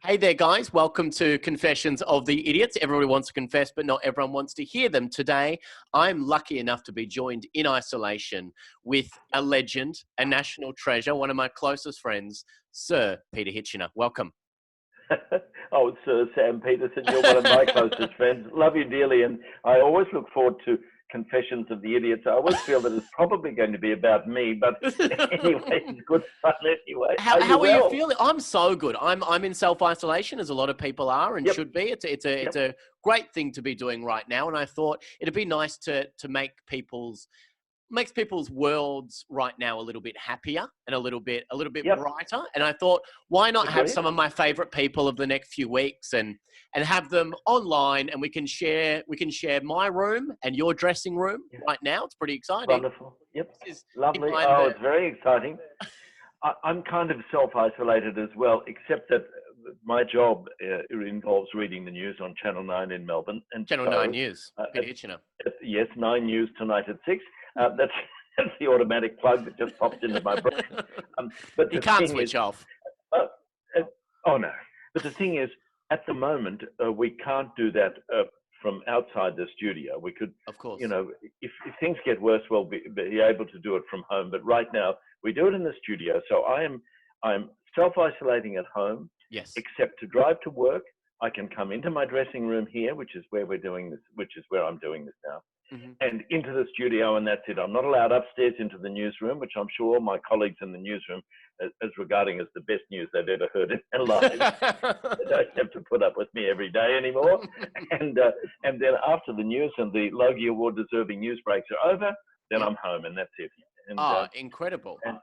Hey there, guys. Welcome to Confessions of the Idiots. Everybody wants to confess, but not everyone wants to hear them. Today, I'm lucky enough to be joined in isolation with a legend, a national treasure, one of my closest friends, Sir Peter Hitchener. Welcome. Oh, Sir Sam Peterson, you're one of my closest friends. Love you dearly, and I always look forward to Confessions of the Idiots. I always feel that it's probably going to be about me, but anyway, it's good fun anyway. How are you Well? feeling? I'm so good. I'm in self-isolation, as a lot of people are and Yep. should be. It's a great thing to be doing right now, and I thought it'd be nice to makes people's worlds right now a little bit happier and a little bit Yep. brighter. And I thought, why not have Agreed. some of my favorite people of the next few weeks and have them online, and we can share my room and your dressing room right now. It's pretty exciting. Wonderful. Yep. Lovely. It's very exciting. I'm kind of self-isolated as well, except that my job involves reading the news on Channel 9 in Melbourne. And Channel 9 News, Peter Hitchener. Yes, 9 News tonight at 6. That's the automatic plug that just popped into my brain. But you can't switch off. Oh, no. But the thing is, at the moment, we can't do that from outside the studio. We could, of course, if things get worse, we'll be able to do it from home. But right now, we do it in the studio. So I'm self-isolating at home. Yes. Except to drive to work, I can come into my dressing room here, which is where we're doing this, which is where I'm doing this now. Mm-hmm. And into the studio, and that's it. I'm not allowed upstairs into the newsroom, which I'm sure all my colleagues in the newsroom as regarding as the best news they've ever heard in their lives. They don't have to put up with me every day anymore. And then after the news and the Logie Award deserving news breaks are over, then I'm home, and that's it. And, incredible. And,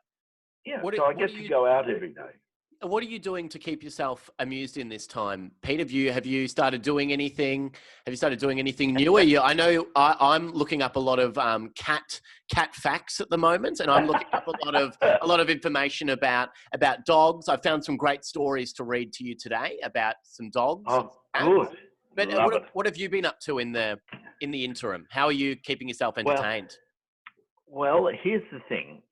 so I get to go out every day. What are you doing to keep yourself amused in this time, Pete? Have you started doing anything? Have you started doing anything new? I know I'm looking up a lot of cat facts at the moment, and I'm looking up a lot of information about dogs. I found some great stories to read to you today about some dogs. Oh, good. But what have you been up to in the interim? How are you keeping yourself entertained? Well, here's the thing.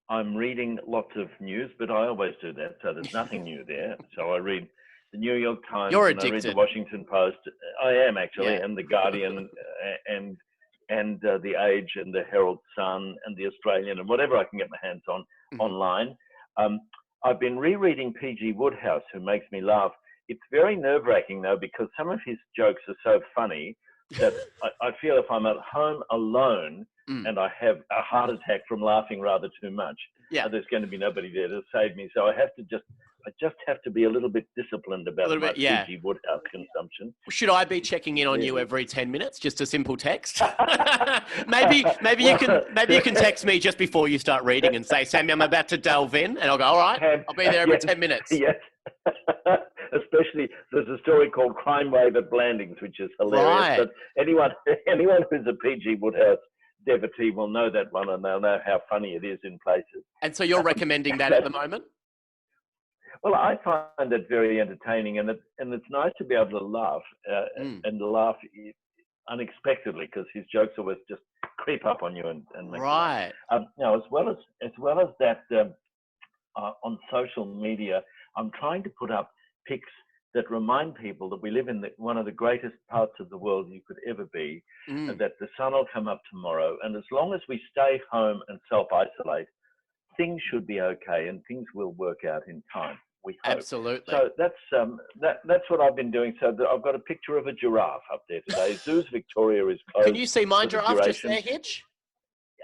I'm reading lots of news, but I always do that, so there's nothing new there. So I read the New York Times, You're and I read the Washington Post. I am actually, and the Guardian, and the Age, and the Herald Sun, and the Australian, and whatever I can get my hands on online. I've been rereading P.G. Wodehouse, who makes me laugh. It's very nerve-wracking though, because some of his jokes are so funny that I feel if I'm at home alone and I have a heart attack from laughing rather too much, there's going to be nobody there to save me. So I just have to be a little bit disciplined about my P.G. Wodehouse consumption. Should I be checking in on you every 10 minutes? Just a simple text. maybe you can text me just before you start reading and say, Sammy, I'm about to delve in, and I'll go, all right, I'll be there every 10 minutes. Yes. Especially, there's a story called Crime Wave at Blandings, which is hilarious. Right. But anyone who's a P.G. Wodehouse devotee will know that one, and they'll know how funny it is in places. And so you're recommending that at the moment? Well, I find it very entertaining, and it's nice to be able to laugh and laugh unexpectedly, because his jokes always just creep up on you and make right. Now, as well as that, on social media, I'm trying to put up pics that remind people that we live in one of the greatest parts of the world you could ever be, and that the sun will come up tomorrow. And as long as we stay home and self-isolate, things should be okay, and things will work out in time. We hope. Absolutely. So that's what I've been doing. So I've got a picture of a giraffe up there today. Zoos Victoria is closed. Can you see my giraffe just there, Hitch?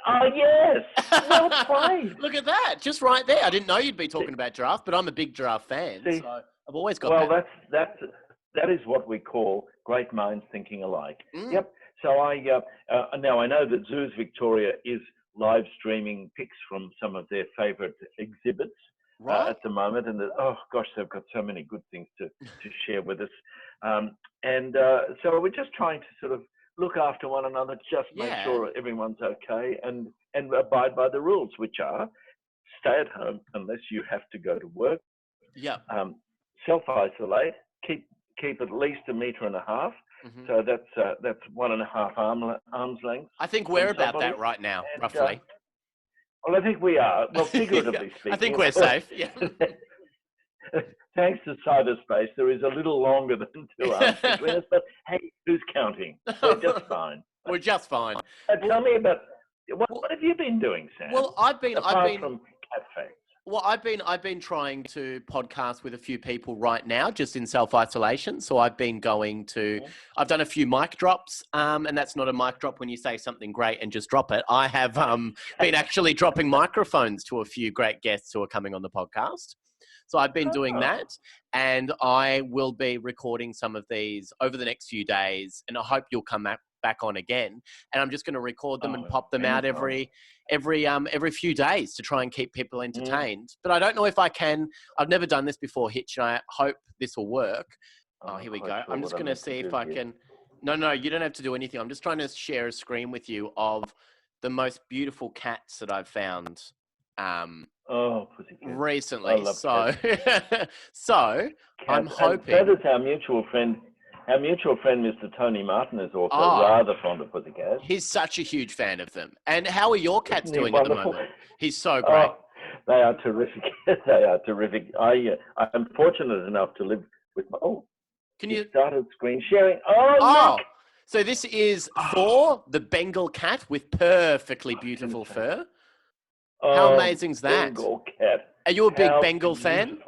Oh, yes. Well played. Look at that. Just right there. I didn't know you'd be talking about giraffe, but I'm a big giraffe fan. So I've always got that is what we call great minds thinking alike. Yep. So now I know that Zoos Victoria is live streaming pics from some of their favourite exhibits at the moment, and they've got so many good things to share with us. So we're just trying to sort of look after one another, just make sure everyone's okay, and abide by the rules, which are stay at home unless you have to go to work. Yeah. Self-isolate, keep at least 1.5 meters. So that's 1.5 arms length. I think we're about that right now, roughly. Well, I think we are. Well, figuratively speaking. I think we're safe. Yeah. thanks to cyberspace, there is a little longer than 2 hours between us. But hey, who's counting? We're just fine. We're just fine. Tell me about what have you been doing, Sam? Well, I've been from cat facts. Well, I've been trying to podcast with a few people right now, just in self-isolation. So I've been I've done a few mic drops, and that's not a mic drop when you say something great and just drop it. I have been actually dropping microphones to a few great guests who are coming on the podcast. So I've been doing that, and I will be recording some of these over the next few days, and I hope you'll come back on again. And I'm just going to record them and pop them out every few days to try and keep people entertained. But I don't know if I can. I've never done this before, Hitch, and I hope this will work. Oh, here we go. Sure, I'm just going to see if I can. No, you don't have to do anything. I'm just trying to share a screen with you of the most beautiful cats that I've found recently. So, so I'm hoping. So does our mutual friend. Our mutual friend, Mr. Tony Martin, is also rather fond of pussycats. He's such a huge fan of them. And how are your cats doing at the moment? He's so great. They are terrific. They are terrific. I'm fortunate enough to live with my... Can you started screen sharing? Look! So this is Thor, the Bengal cat with perfectly beautiful fur. How amazing is that? Bengal cat. Are you a big Bengal fan?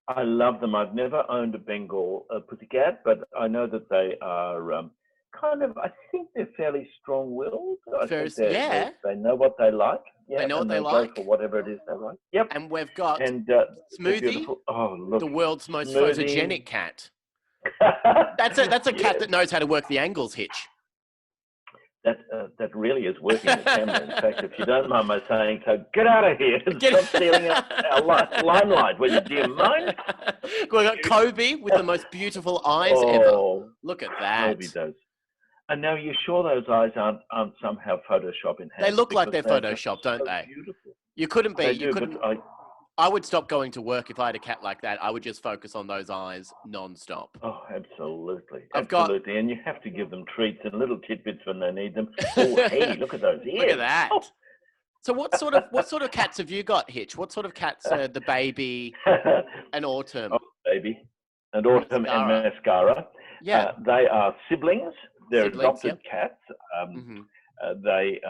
I love them. I've never owned a Bengal pussycat, but I know that they are I think they're fairly strong-willed. They know what they like. Yeah, they know what they like. For whatever it is they like. Yep. And we've got Smoothie, the world's most photogenic cat. That's a cat that knows how to work the angles, Hitch. That really is working the camera. In fact, if you don't mind my saying so, get out of here and stop stealing our limelight, will you, do you mind? We've got Kobe with the most beautiful eyes ever. Look at that. Kobe does. And now you're sure those eyes aren't somehow Photoshop enhanced? They look like they're Photoshop, don't they? Beautiful. You couldn't be. I would stop going to work if I had a cat like that. I would just focus on those eyes non-stop. Oh, absolutely. Absolutely. And you have to give them treats and little tidbits when they need them. Oh, hey, look at those ears. Look at that. Oh. So what sort of cats have you got, Hitch? What sort of cats are the Baby and Autumn? Baby and Autumn and Mascara. Yeah. They are siblings. They're adopted cats. They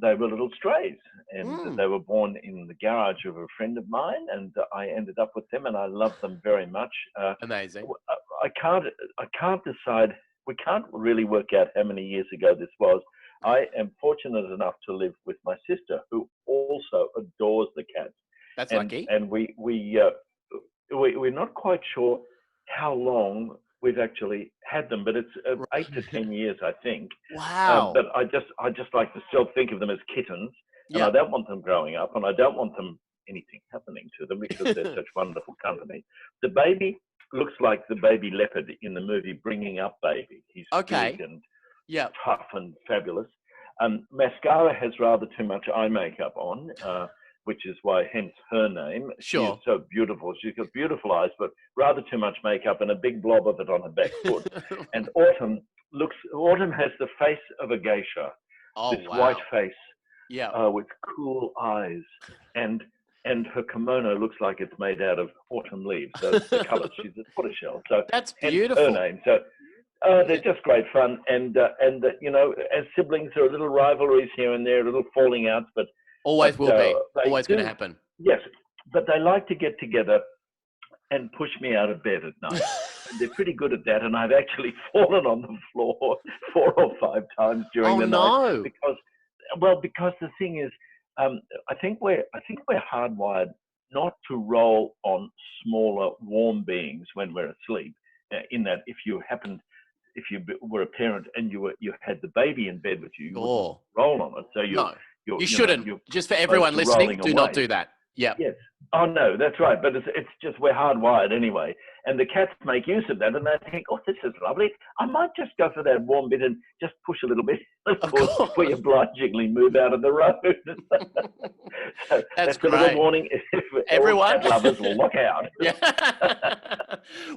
were little strays, and they were born in the garage of a friend of mine, and I ended up with them, and I love them very much. Amazing. I can't decide. We can't really work out how many years ago this was. I am fortunate enough to live with my sister, who also adores the cats. That's lucky. And we're not quite sure how long we've actually had them, but it's 8 to 10 years, I think. Wow. But I just like to still think of them as kittens, and I don't want them growing up, and I don't want anything happening to them because they're such wonderful company. The baby looks like the baby leopard in the movie Bringing Up Baby. He's big and tough and fabulous. Mascara has rather too much eye makeup on, which is why hence her name. Sure. She's so beautiful. She's got beautiful eyes, but rather too much makeup and a big blob of it on her back foot. And Autumn has the face of a geisha. This white face with cool eyes. And her kimono looks like it's made out of autumn leaves. So the colours, she's a tortoiseshell. So that's beautiful. Her name. So they're just great fun. And as siblings, there are little rivalries here and there, little falling outs, but always will be. Always going to happen. Yes, but they like to get together and push me out of bed at night. And they're pretty good at that, and I've actually fallen on the floor 4 or 5 times during the night because the thing is, I think we're hardwired not to roll on smaller, warm beings when we're asleep. In that, if you were a parent and you had the baby in bed with you, you wouldn't roll on it. So you shouldn't. Just for everyone listening, do not do that. Yeah. Yes. Oh no, that's right. But it's just we're hardwired anyway, and the cats make use of that, and they think, "Oh, this is lovely. I might just go for that warm bit and just push a little bit." Of course, we obligingly move out of the road. So that's a little warning. Everyone, cat lovers will look out. Yeah.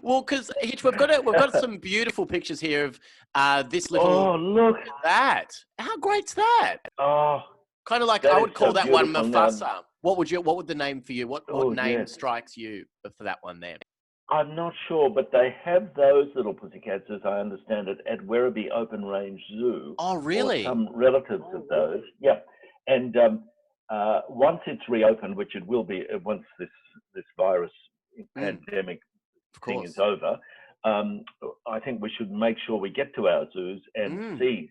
Well, because Hitch, we've got some beautiful pictures here of this little. Oh, look at that! How great's that? Oh. Kind of like I would call that one Mufasa. What would the name for you? What Oh, name yes. strikes you for that one there? I'm not sure, but they have those little pussycats, as I understand it, at Werribee Open Range Zoo. Oh, Or really? some relatives of those. Yeah. And once it's reopened, which it will be once this virus pandemic Of thing is course. over, I think we should make sure we get to our zoos and see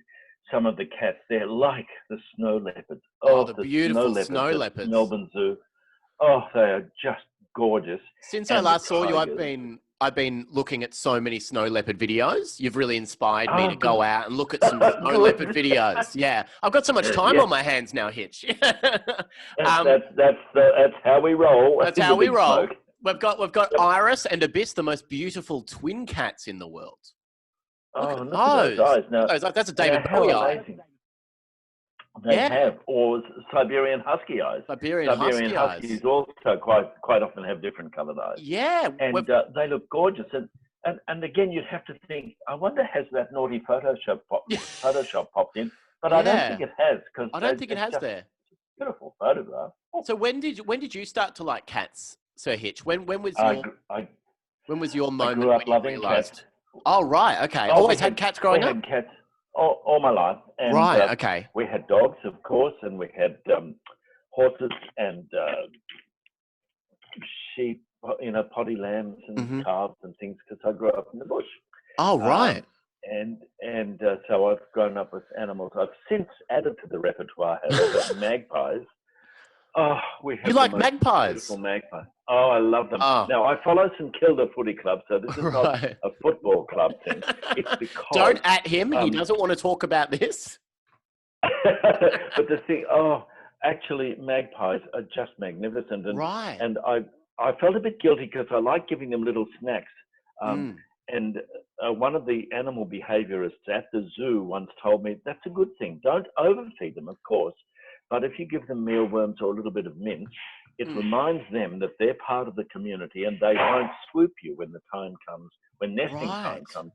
some of the cats. They're like the snow leopards. Oh, the The beautiful snow snow leopards at leopards. Melbourne Zoo. Oh, they are just gorgeous. Since I And the last saw you, tigers. I've been looking at so many snow leopard videos. You've really inspired me Oh, to good. go out and look at some snow leopard Good. videos. Yeah, I've got so much time Yeah, on my hands now, Hitch. that's how we roll That's in how the we big roll. smoke. We've got Yep. Iris and Abyss, the most beautiful twin cats in the world. Look Oh, at look at those those. eyes. Look at those. That's a David How Bowie eye. amazing. They Yeah, have, or Siberian Husky eyes. Siberian husky eyes. Huskies also quite often have different coloured eyes. Yeah, And they look gorgeous. And again, you'd have to think, I wonder, has that naughty Photoshop popped in? But I don't think it has, because I don't think it it's has just there. a beautiful photograph. So when did you start to like cats, Sir Hitch? When was I, your I moment grew up when you loving realised? cats. Oh, right, okay. Oh, Always had cats growing we up? had cats all my life. And, Right, okay. we had dogs, of course, and we had horses and sheep, potty lambs and calves and things, because I grew up in the bush. Oh, right. So I've grown up with animals. I've since added to the repertoire, however, magpies. Oh, we have You like the most magpies? beautiful magpie. Oh, I love them. Oh. Now, I follow St Kilda Footy Club, so this is not Right. a football club thing. It's because... Don't at him. He doesn't want to talk about this. But the thing, actually, magpies are just magnificent. Right. And I felt a bit guilty because I like giving them little snacks. And one of the animal behaviorists at the zoo once told me, that's a good thing. Don't overfeed them, of course. But if you give them mealworms or a little bit of mince, it reminds them that they're part of the community and they won't swoop you when the time comes, when nesting time comes.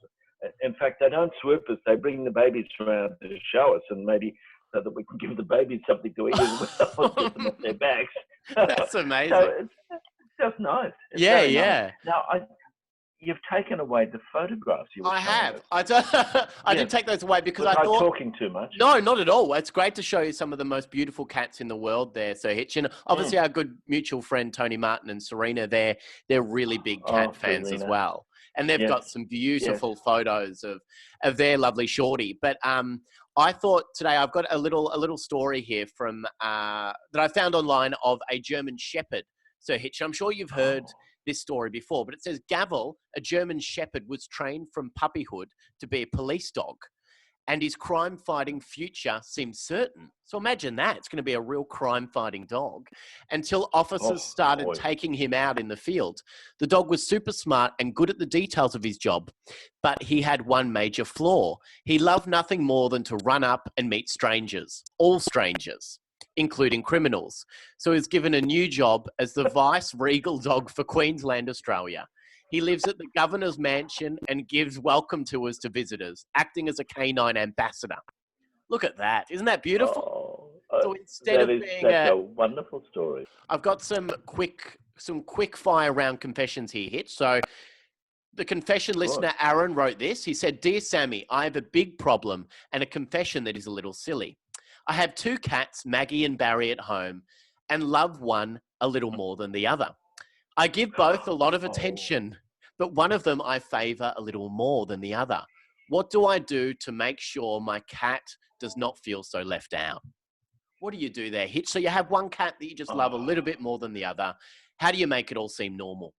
In fact, they don't swoop us. They bring the babies around to show us, and maybe so that we can give the babies something to eat as well, get them off their backs. That's amazing. So it's just nice. It's very nice. Now, you've taken away the photographs you were showing have. us. I did take those away because I thought... talking too much? No, not at all. It's great to show you some of the most beautiful cats in the world there, Sir Hitchener. Obviously, our good mutual friend, Tony Martin and Serena, they're really big cat fans as well. And they've got some beautiful photos of their lovely shorty. But I thought today I've got a little story here from that I found online of a German Shepherd, Sir Hitch. I'm sure you've heard this story before, but it says Gavel, a German Shepherd, was trained from puppyhood to be a police dog, and his crime-fighting future seems certain. So imagine that. It's going to be a real crime-fighting dog. Until officers started taking him out in the field. The dog was super smart and good at the details of his job, but he had one major flaw. He loved nothing more than to run up and meet strangers, all strangers, including criminals. So he was given a new job as the vice-regal dog for Queensland, Australia. He lives at the governor's mansion and gives welcome tours to visitors, acting as a canine ambassador. Look at that. Isn't that beautiful? So instead of being a wonderful story. I've got some quick fire round confessions here, Hitch. So the confession listener, Aaron, wrote this. He said, "Dear Sammy, I have a big problem and a confession that is a little silly. I have two cats, Maggie and Barry, at home and love one a little more than the other. I give both a lot of attention, but one of them I favour a little more than the other. What do I do to make sure my cat does not feel so left out?" What do you do there, Hitch? So you have one cat that you just love a little bit more than the other. How do you make it all seem normal?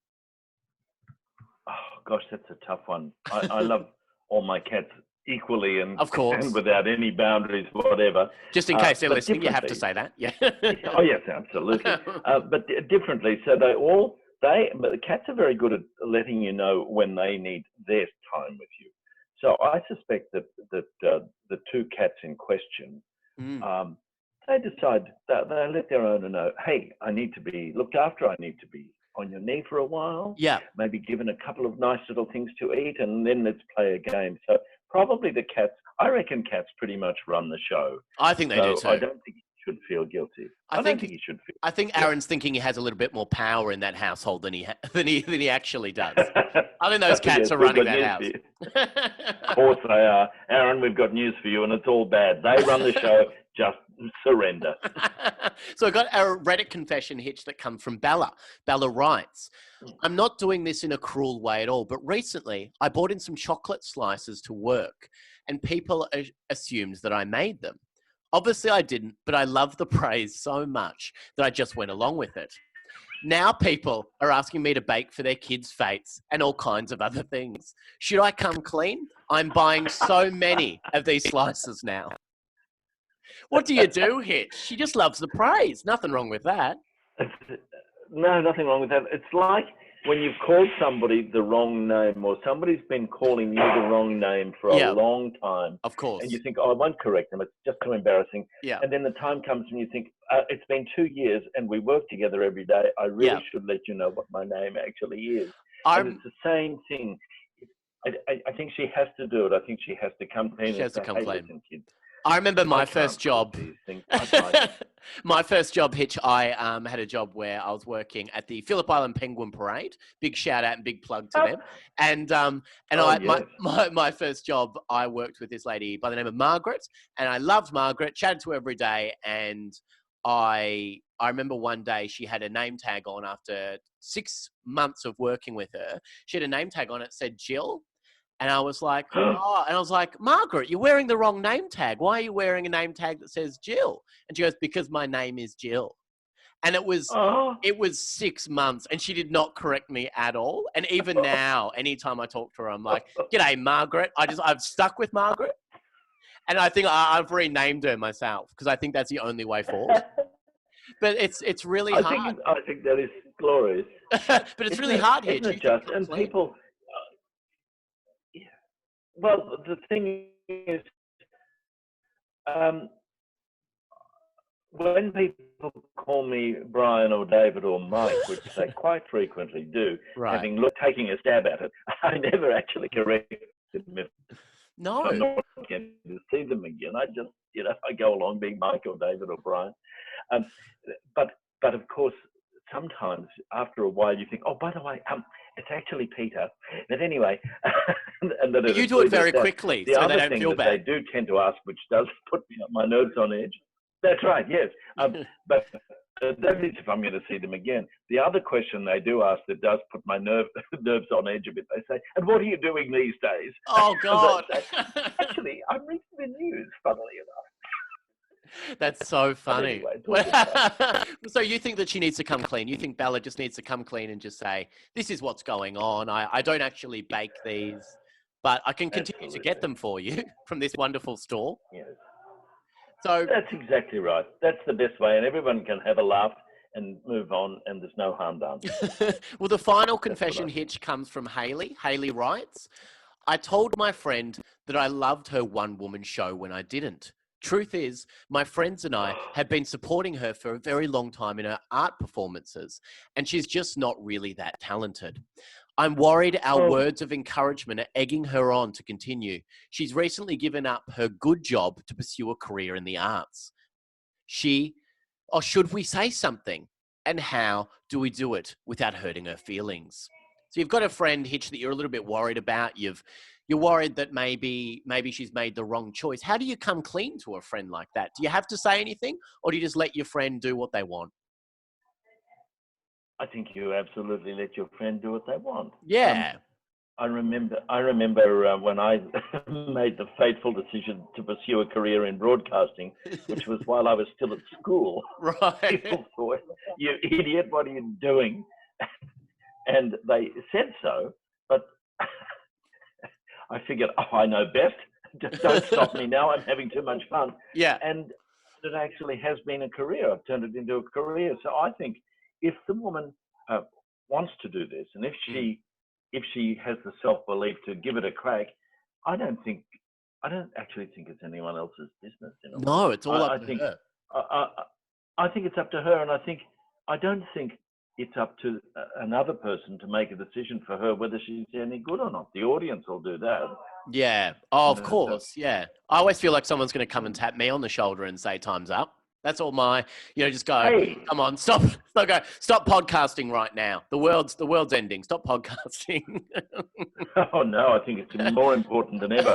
Oh, gosh, that's a tough one. I love all my cats equally and, of course, and without any boundaries, whatever. Just in case they're listening, you have to say that. Yeah. Oh, yes, absolutely. But differently. So the cats are very good at letting you know when they need their time with you. So I suspect that the two cats in question, they decide that they let their owner know, hey, I need to be looked after. I need to be on your knee for a while. Yeah. Maybe given a couple of nice little things to eat, and then let's play a game. So probably the cats, I reckon cats pretty much run the show. I think they do too. I don't think should feel guilty. I don't think think he should feel. I think Aaron's thinking he has a little bit more power in that household than he actually does. I think those cats Yes, are we've running got that news house. for you. Of course they are. Aaron, we've got news for you, and it's all bad. They run the show. Just surrender. So I got a Reddit confession, Hitch, that comes from Bella. Bella writes, I'm not doing this in a cruel way at all, but recently I bought in some chocolate slices to work and people assumed that I made them. Obviously I didn't, but I love the praise so much that I just went along with it. Now people are asking me to bake for their kids' fates and all kinds of other things. Should I come clean? I'm buying so many of these slices now. What do you do, Hitch? She just loves the praise. Nothing wrong with that. No, nothing wrong with that. It's like when you've called somebody the wrong name, or somebody's been calling you the wrong name for a long time. Of course. And you think, oh, I won't correct them. It's just too embarrassing. Yeah. And then the time comes and you think, it's been 2 years and we work together every day. I really should let you know what my name actually is. And it's the same thing. I think she has to do it. I think she has to come clean and say, hey, listen, kids. I remember my first job. My first job, Hitch, I had a job where I was working at the Phillip Island Penguin Parade. Big shout out and big plug to them. And my first job, I worked with this lady by the name of Margaret, and I loved Margaret, chatted to her every day. And I remember one day she had a name tag on after 6 months of working with her. She had a name tag on it, said Jill. And I was like, Margaret, you're wearing the wrong name tag. Why are you wearing a name tag that says Jill? And she goes, because my name is Jill. And it was 6 months and she did not correct me at all. And even now, anytime I talk to her, I'm like, g'day, Margaret. I've stuck with Margaret. And I think I've renamed her myself because I think that's the only way forward. But it's really hard. I think that is glorious. But it's really hard here. Isn't it just? And people... Well, the thing is, when people call me Brian or David or Mike, which they quite frequently do, taking a stab at it, I never actually corrected them. No. I'm not going to see them again. I just, I go along being Mike or David or Brian. But of course, sometimes after a while you think, oh, by the way, it's actually Peter. But anyway, and you do it very quickly, so they don't feel bad. They do tend to ask, which does put my nerves on edge. That's right, yes. But that is if I'm going to see them again. The other question they do ask that does put my nerves on edge a bit. They say, "And what are you doing these days?" Oh God! Say, actually, I'm reading the news. Funnily enough. That's so funny. Anyway, so you think that she needs to come clean? You think Bella just needs to come clean and just say, this is what's going on. I don't actually bake these, but I can continue to get them for you from this wonderful store. Yes. So that's exactly right. That's the best way. And everyone can have a laugh and move on and there's no harm done. Well, the final confession, Hitch, comes from Haley. Haley writes, I told my friend that I loved her one-woman show when I didn't. Truth is, my friends and I have been supporting her for a very long time in her art performances, and she's just not really that talented. I'm worried our words of encouragement are egging her on to continue. She's recently given up her good job to pursue a career in the arts. Should we say something? And how do we do it without hurting her feelings? So you've got a friend, Hitch, that you're a little bit worried about. You're worried that maybe she's made the wrong choice. How do you come clean to a friend like that? Do you have to say anything, or do you just let your friend do what they want? I think you absolutely let your friend do what they want. Yeah. I remember when I made the fateful decision to pursue a career in broadcasting, which was while I was still at school. Right. People thought, you idiot, what are you doing? And they said so, but I figured, I know best. Just don't stop me now. I'm having too much fun. Yeah. And it actually has been a career. I've turned it into a career. So I think if the woman wants to do this, and if she has the self-belief to give it a crack, I don't actually think it's anyone else's business. No, it's all up to her. I think it's up to her, and I don't think it's up to another person to make a decision for her whether she's any good or not. The audience will do that. Yeah. Oh, of course. Yeah. I always feel like someone's going to come and tap me on the shoulder and say, time's up. That's all my, just go, Hey, come on, stop podcasting right now. The world's ending. Stop podcasting. oh no, I think it's more important than ever,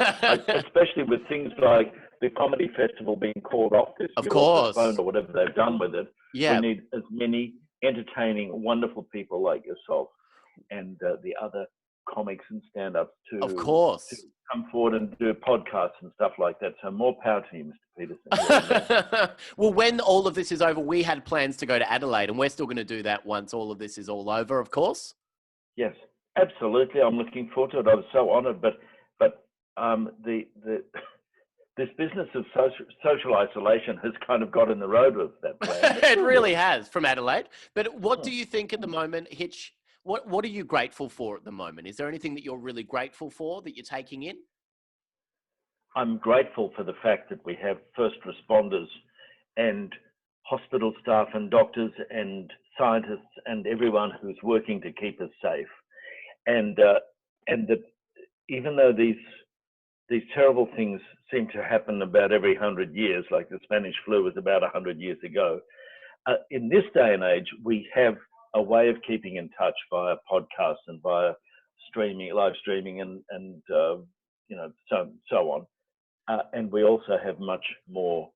especially with things like the comedy festival being called off this Of year or course. postponed or whatever they've done with it. Yeah. We need as many entertaining, wonderful people like yourself and the other comics and stand-ups Of to course. come forward and do podcasts and stuff like that. So more power to you, Mr. Peterson. Well, when all of this is over, we had plans to go to Adelaide, and we're still going to do that once all of this is all over, of course. Yes, absolutely. I'm looking forward to it. I was so honoured, but this business of social isolation has kind of got in the road with that plan. It really has, from Adelaide. But what do you think at the moment, Hitch? What are you grateful for at the moment? Is there anything that you're really grateful for that you're taking in? I'm grateful for the fact that we have first responders and hospital staff and doctors and scientists and everyone who's working to keep us safe. And that even though these terrible things seem to happen about every 100 years, like the Spanish flu was about 100 years ago, in this day and age, we have a way of keeping in touch via podcasts and via live streaming and so on. And we also have much more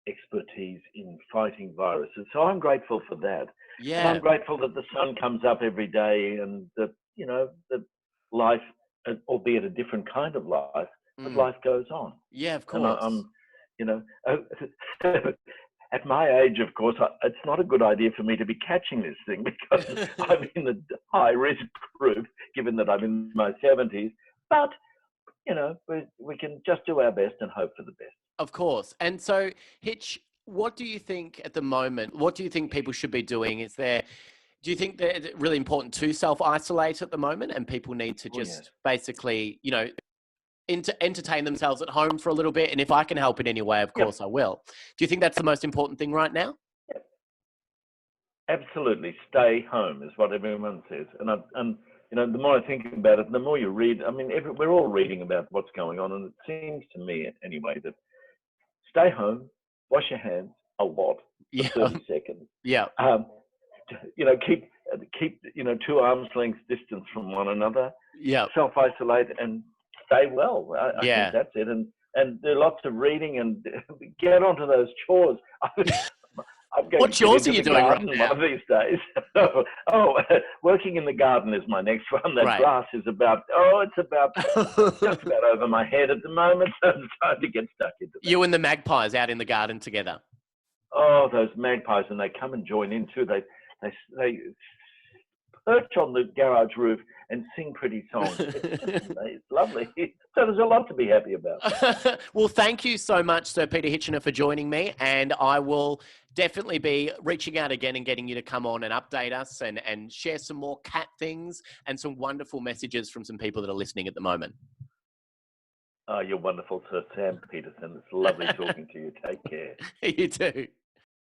expertise in fighting viruses. So I'm grateful for that. Yeah. And I'm grateful that the sun comes up every day and that, that life, albeit a different kind of life, but life goes on. Yeah, of course. And at my age, of course, it's not a good idea for me to be catching this thing because I'm in the high risk group, given that I'm in my 70s. But, we can just do our best and hope for the best. Of course. And so, Hitch, what do you think at the moment, what do you think people should be doing? Do you think that it's really important to self-isolate at the moment and people need to just basically, entertain themselves at home for a little bit? And if I can help in any way, of course I will. Do you think that's the most important thing right now? Yep. Absolutely. Stay home is what everyone says. And the more I think about it, the more you read, I mean, we're all reading about what's going on. And it seems to me anyway that stay home, wash your hands a lot for 30 seconds. Yeah. Keep 2 arms length distance from one another. Yeah. Self-isolate and stay well. I think that's it. And do lots of reading and get onto those chores. What chores are you doing right now? One of these days. Working in the garden is my next one. That grass is it's about just about over my head at the moment. So it's time to get stuck into that. You and the magpies out in the garden together. Oh, those magpies, and they come and join in too. They perch on the garage roof and sing pretty songs. It's lovely. So there's a lot to be happy about. Well, thank you so much, Sir Peter Hitchener, for joining me. And I will definitely be reaching out again and getting you to come on and update us and share some more cat things and some wonderful messages from some people that are listening at the moment. Oh, you're wonderful, Sir Sam Peterson. It's lovely talking to you. Take care. You too.